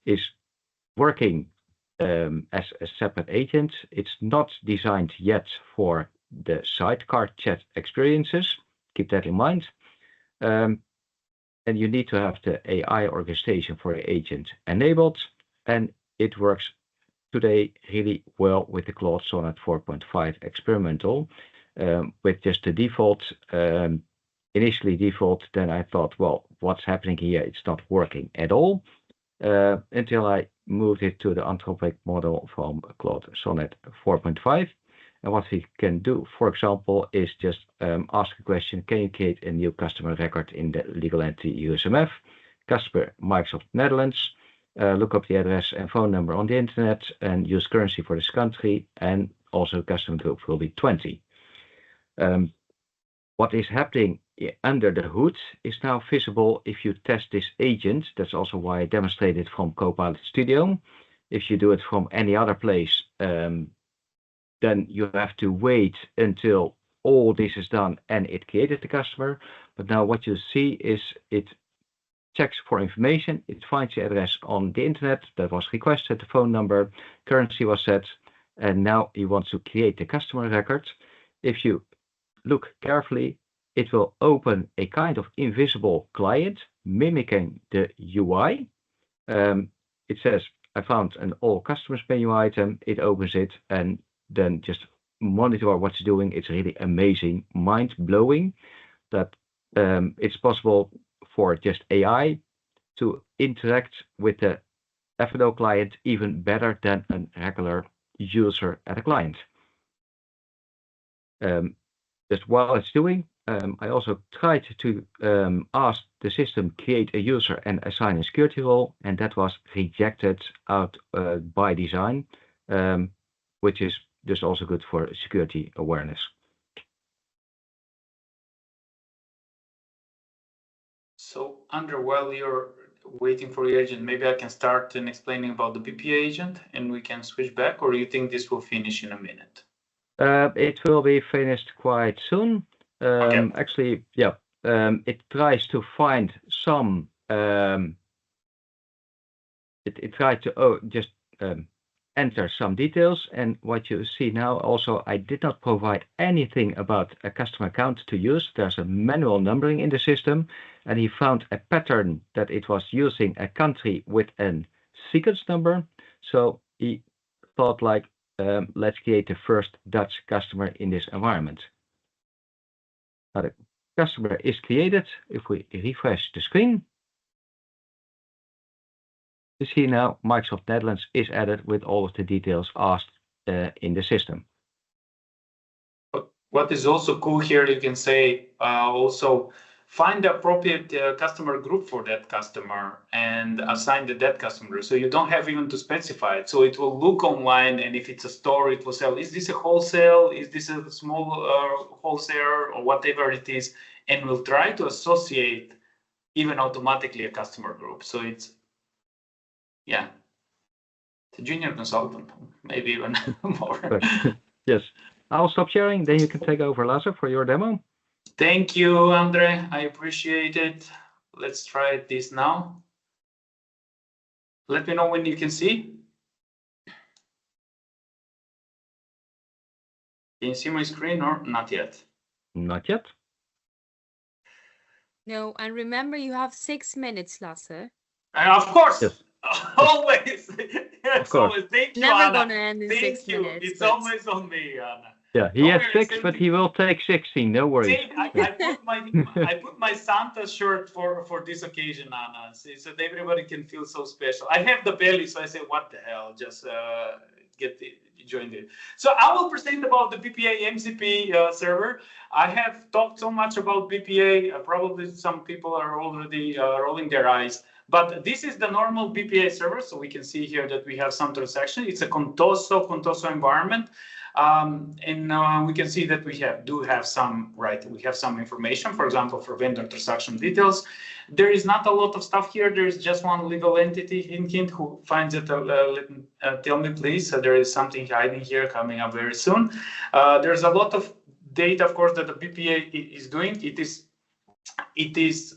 is working as a separate agent. It's not designed yet for the sidecar chat experiences. Keep that in mind. And you need to have the AI orchestration for the agent enabled, and it works today really well with the Claude Sonnet 4.5 experimental, with just the default, initially default. Then I thought, well, what's happening here? It's not working at all, until I moved it to the Anthropic model from Claude Sonnet 4.5. And what we can do, for example, is just ask a question: can you create a new customer record in the legal entity USMF, customer Microsoft Netherlands? Look up the address and phone number on the internet and use currency for this country, and also customer group will be 20. What is happening under the hood is now visible if you test this agent. That's also why I demonstrated from Copilot Studio. If you do it from any other place, then you have to wait until all this is done and it created the customer. But now what you see is it checks for information. It finds the address on the internet that was requested, the phone number, currency was set, and now you want to create the customer record. If you look carefully, it will open a kind of invisible client mimicking the UI. It says, I found an all customers menu item. It opens it and then just monitor what it's doing. It's really amazing, mind-blowing that it's possible for just AI to interact with the F&O client even better than a regular user at a client. Just while it's doing, I also tried to ask the system create a user and assign a security role, and that was rejected out by design, which is just also good for security awareness. So, André, while you're waiting for your agent, maybe I can start in explaining about the BPA agent, and we can switch back, or you think this will finish in a minute? It will be finished quite soon. Okay. Actually, yeah, it tries to find some. It tried to just enter some details, and what you see now also, I did not provide anything about a customer account to use. There's a manual numbering in the system, and he found a pattern that it was using a country with a sequence number. So he thought like, let's create the first Dutch customer in this environment. Now the customer is created. If we refresh the screen, you see now Microsoft Netherlands is added with all of the details asked in the system. What is also cool here, you can say also find the appropriate customer group for that customer and assign that customer. So you don't have even to specify it. So it will look online, and if it's a store, it will say, is this a wholesale? Is this a small wholesaler or whatever it is? And we'll try to associate even automatically a customer group. So it's, yeah, it's a junior consultant, maybe even more. Yes, I'll stop sharing, then you can take over, Laze, for your demo. Thank you, André. I appreciate it. Let's try this now. Let me know when you can see. Can you see my screen or not yet? Not yet. No, and remember you have 6 minutes, Laze. Of course. Yes. Always. Yes, Of course. always. Thank you, Never Anna. gonna end in Thank 6 you. minutes. It's but- always on me, Anna. Yeah, he Don't had worry, 6, but he will take 16. No worries. See, I put my Santa shirt for this occasion, Anna, so that everybody can feel so special. I have the belly, so I say, what the hell? Just join it. So I will present about the BPA MCP server. I have talked so much about BPA. Probably some people are already rolling their eyes. But this is the normal BPA server. So we can see here that we have some transaction. It's a Contoso environment. And we can see that we have some information, for example, for vendor transaction details. There is not a lot of stuff here. There is just one legal entity, hint, who finds it. Tell me, please. There is something hiding here coming up very soon. There's a lot of data, of course, that the BPA is doing. It is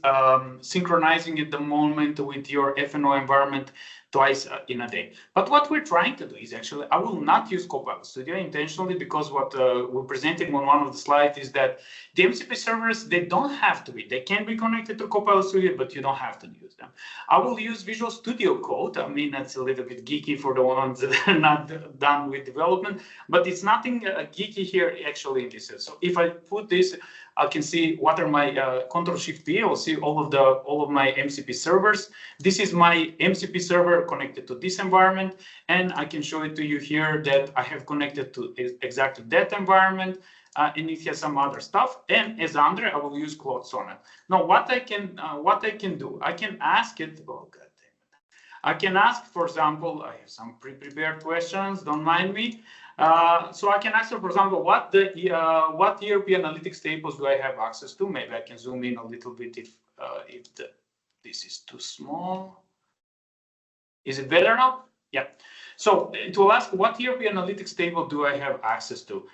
synchronizing at the moment with your F&O environment twice in a day. But what we're trying to do is actually, I will not use Copilot Studio intentionally, because what we're presenting on one of the slides is that the MCP servers, they don't have to be. They can be connected to Copilot Studio, but you don't have to use them. I will use Visual Studio Code. I mean, that's a little bit geeky for the ones that are not done with development, but it's nothing geeky here actually in this. So if I put this, I can see what are my Ctrl-Shift-P. I'll see all of my MCP servers. This is my MCP server connected to this environment, and I can show it to you here that I have connected to exactly that environment, and it has some other stuff. And as André, I will use Claude Sonnet. Now, what I can do, I can ask it. Oh God damn it! I can ask, for example, I have some pre-prepared questions. Don't mind me. So I can ask, for example, what ERP analytics tables do I have access to? Maybe I can zoom in a little bit if this is too small. Is it better now? Yeah. So it will ask, what ERP analytics table do I have access to?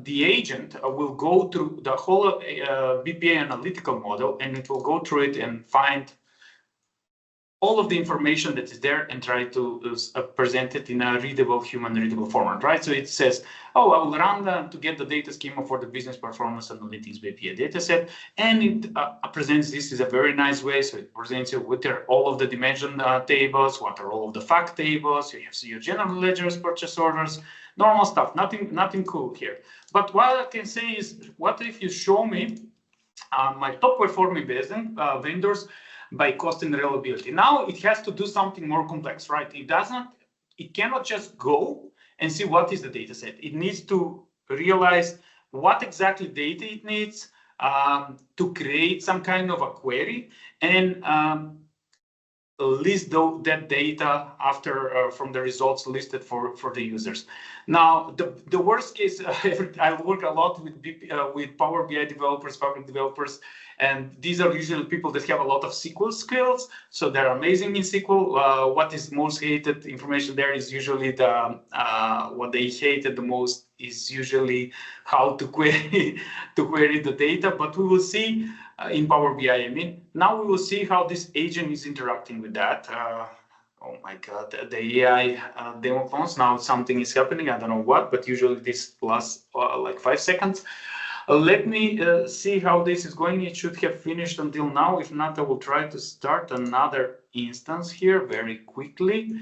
The agent will go through the whole BPA analytical model, and it will go through it and find all of the information that is there and try to present it in a readable, human-readable format, right? So it says, oh, I will run to get the data schema for the business performance analytics BPA dataset, and it presents this in a very nice way. So it presents you with all of the dimension tables, what are all of the fact tables, you have your general ledgers, purchase orders, normal stuff, nothing cool here. But what I can say is, what if you show me my top performing vendors by cost and reliability? Now it has to do something more complex, right? It cannot just go and see what is the data set. It needs to realize what exactly data it needs, to create some kind of a query and list that data after from the results listed for the users. Now, the worst case, I work a lot with Power BI developers, Fabric developers, and these are usually people that have a lot of SQL skills, so they're amazing in SQL. What is most hated information there is usually what they hated the most is usually how to query the data. But we will see in Power BI. I mean, now we will see how this agent is interacting with that. Oh my God, the AI demo clones. Now something is happening. I don't know what, but usually this lasts like 5 seconds. Let me see how this is going. It should have finished until now. If not, I will try to start another instance here very quickly.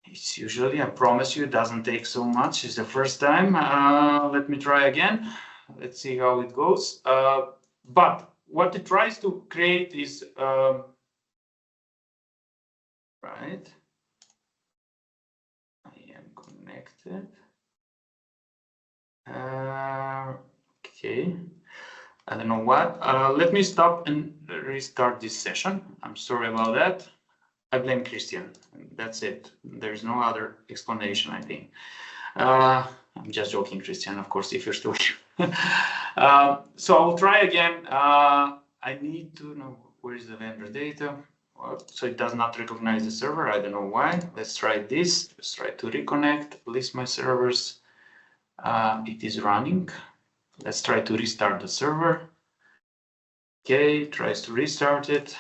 It's usually, I promise you, it doesn't take so much. It's the first time. Let me try again. Let's see how it goes. But what it tries to create is, right, I am connected. Okay, I don't know what. Let me stop and restart this session. I'm sorry about that. I blame Christian. That's it. There's no other explanation, I think. I'm just joking, Christian, of course, if you're still here. So I will try again. I need to know where is the vendor data. So it does not recognize the server. I don't know why. Let's try this. Let's try to reconnect, list my servers. It is running. Let's try to restart the server. Okay, tries to restart it.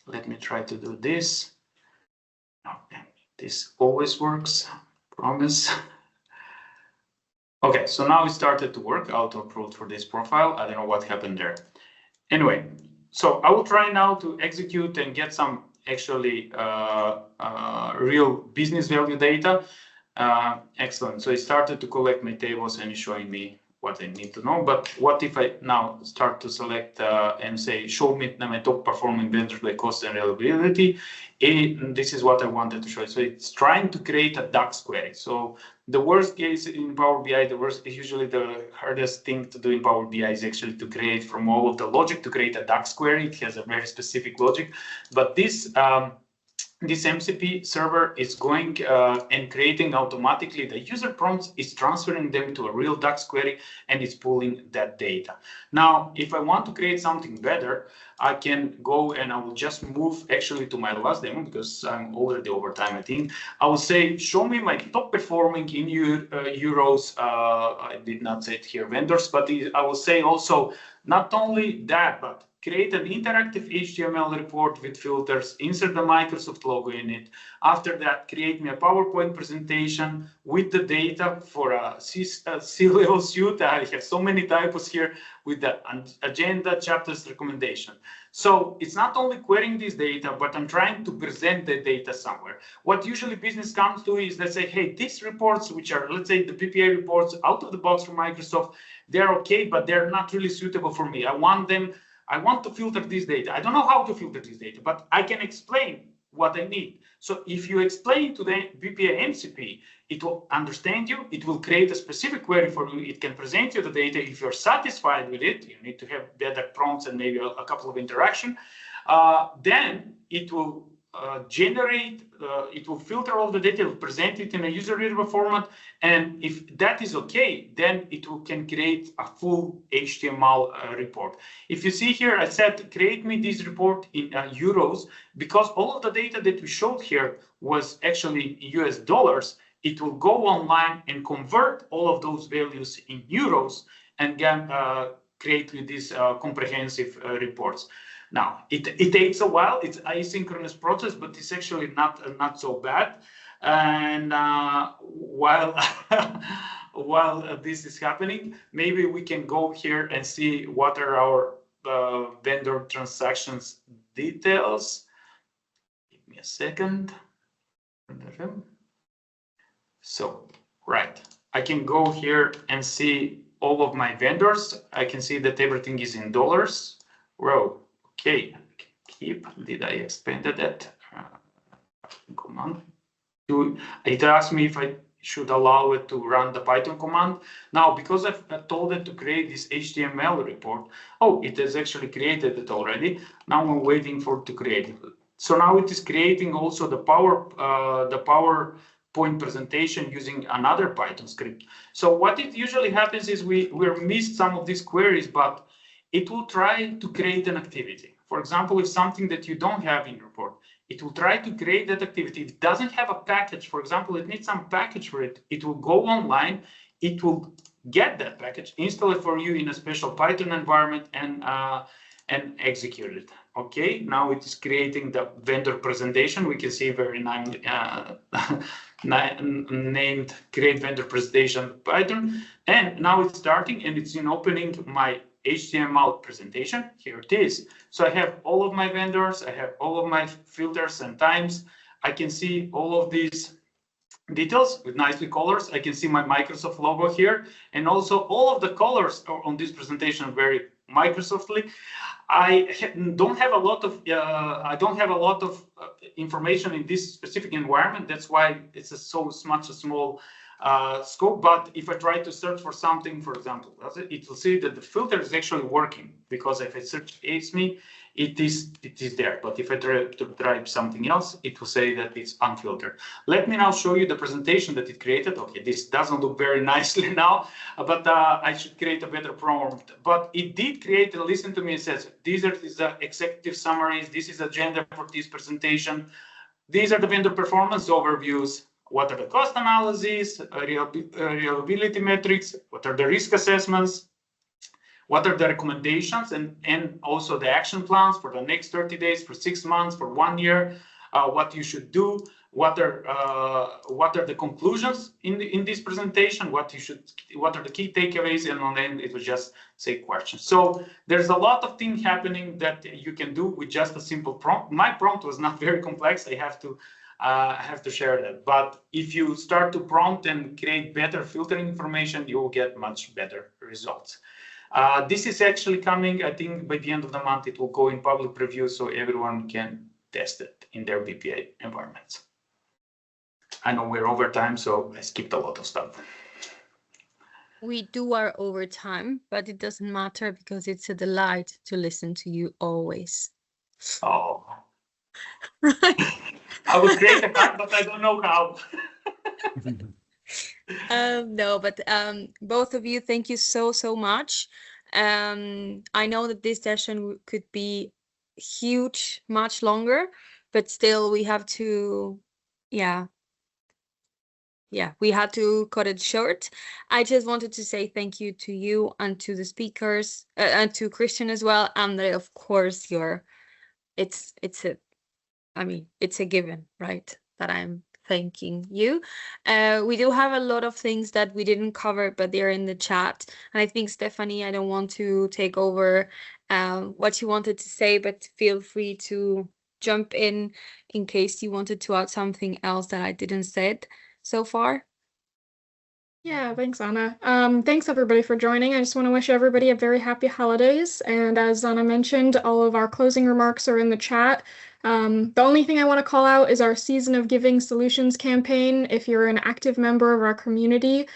Let me try to do this. Okay, this always works, promise. Okay, so now it started to work, auto-approved for this profile. I don't know what happened there. Anyway, so I will try now to execute and get some actually real business value data. Excellent. So it started to collect my tables and it's showing me what I need to know. But what if I now start to select and say, show me my top performing vendors by cost and reliability? And this is what I wanted to show you. So it's trying to create a DAX query. So the worst case in Power BI, usually the hardest thing to do in Power BI is actually to create from all of the logic to create a DAX query. It has a very specific logic, but this MCP server is going and creating automatically the user prompts, is transferring them to a real DAX query, and it's pulling that data. Now, if I want to create something better, I can go and I will just move actually to my last demo because I'm already over time, I think. I will say, show me my top performing in euros. I did not say it here vendors, but I will say also not only that, but create an interactive HTML report with filters, insert the Microsoft logo in it. After that, create me a PowerPoint presentation with the data for a C-level suite. I have so many typos here with the agenda, chapters, recommendation. So it's not only querying this data, but I'm trying to present the data somewhere. What usually business comes to is they say, hey, these reports, which are, let's say, the PPA reports out of the box from Microsoft, they're okay, but they're not really suitable for me. I want to filter this data. I don't know how to filter this data, but I can explain what I need. So if you explain to the BPA MCP, it will understand you. It will create a specific query for you. It can present you the data. If you're satisfied with it, you need to have better prompts and maybe a couple of interaction. Then it will generate, it will filter all the data, it will present it in a user readable format. And if that is okay, then it can create a full HTML report. If you see here, I said, create me this report in euros, because all of the data that we showed here was actually US dollars. It will go online and convert all of those values in euros and then create with these comprehensive reports. Now, it takes a while. It's asynchronous process, but it's actually not so bad. And while this is happening, maybe we can go here and see what are our vendor transactions details. Give me a second. So, right, I can go here and see all of my vendors. I can see that everything is in dollars. Whoa. Okay, did I expand that? Come on. It asked me if I should allow it to run the Python command. Now, because I've told it to create this HTML report, oh, it has actually created it already. Now I'm waiting for it to create it. So now it is creating also the PowerPoint presentation using another Python script. So what it usually happens is we missed some of these queries, but it will try to create an activity. For example, if something that you don't have in your report, it will try to create that activity. If it doesn't have a package, for example, it needs some package for it, it will go online, it will get that package, install it for you in a special Python environment, and execute it. Okay, now it is creating the vendor presentation. We can see very named create vendor presentation Python. And now it's starting and it's in opening my HTML presentation. Here it is. So I have all of my vendors, I have all of my filters and times. I can see all of these details with nicely colors. I can see my Microsoft logo here, and also all of the colors on this presentation are very Microsoftly. I don't have a lot of information in this specific environment. That's why it's so much a small scope. But if I try to search for something, for example, it will see that the filter is actually working, because if I search ASME, it is there. But if I try to type something else, it will say that it's unfiltered. Let me now show you the presentation that it created. Okay, this doesn't look very nicely now, but I should create a better prompt. But it did create, and listen to me, it says, these are the executive summaries, this is agenda for this presentation, these are the vendor performance overviews, what are the cost analyses, reliability metrics, what are the risk assessments, what are the recommendations, and also the action plans for the next 30 days, for 6 months, for 1 year, what you should do, what are the conclusions in this presentation, what are the key takeaways, and then it will just say questions. So there's a lot of things happening that you can do with just a simple prompt. My prompt was not very complex. I have to share that. But if you start to prompt and create better filtering information, you will get much better results. This is actually coming, I think by the end of the month, it will go in public preview so everyone can test it in their BPA environments. I know we're over time, so I skipped a lot of stuff. We do our overtime, but it doesn't matter because it's a delight to listen to you always. Oh. Right. I would create a card, but I don't know how. No, but both of you, thank you so much. I know that this session could be huge, much longer, but still we have to, we had to cut it short. I just wanted to say thank you to you and to the speakers, and to Christian as well. And of course, it's a given, right? That I'm thanking you. We do have a lot of things that we didn't cover, but they're in the chat. And I think, Stephanie, I don't want to take over what you wanted to say, but feel free to jump in case you wanted to add something else that I didn't said so far. Yeah, thanks, Anna. Thanks everybody for joining. I just want to wish everybody a very happy holidays. And as Anna mentioned, all of our closing remarks are in the chat. The only thing I want to call out is our Season of Giving Solutions campaign. If you're an active member of our community,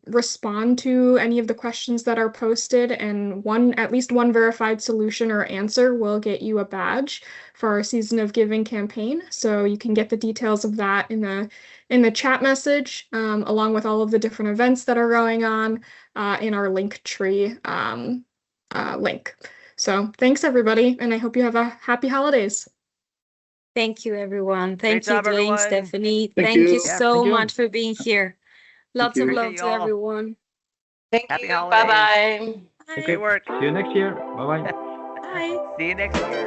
respond to any of the questions that are posted, and at least one verified solution or answer will get you a badge for our Season of Giving campaign. So you can get the details of that in the chat message, along with all of the different events that are going on in our Linktree link. So thanks everybody, and I hope you have a happy holidays. Thank you, everyone. Thank Great you, job, Dwayne, everyone. Stephanie. Thank Thank you. you Yeah, so thank you. much for being here. Lots of you. love Appreciate to y'all. everyone. Thank Happy you. holidays. Bye-bye. Okay. Great work. See you next year. Bye bye. Bye. See you next year.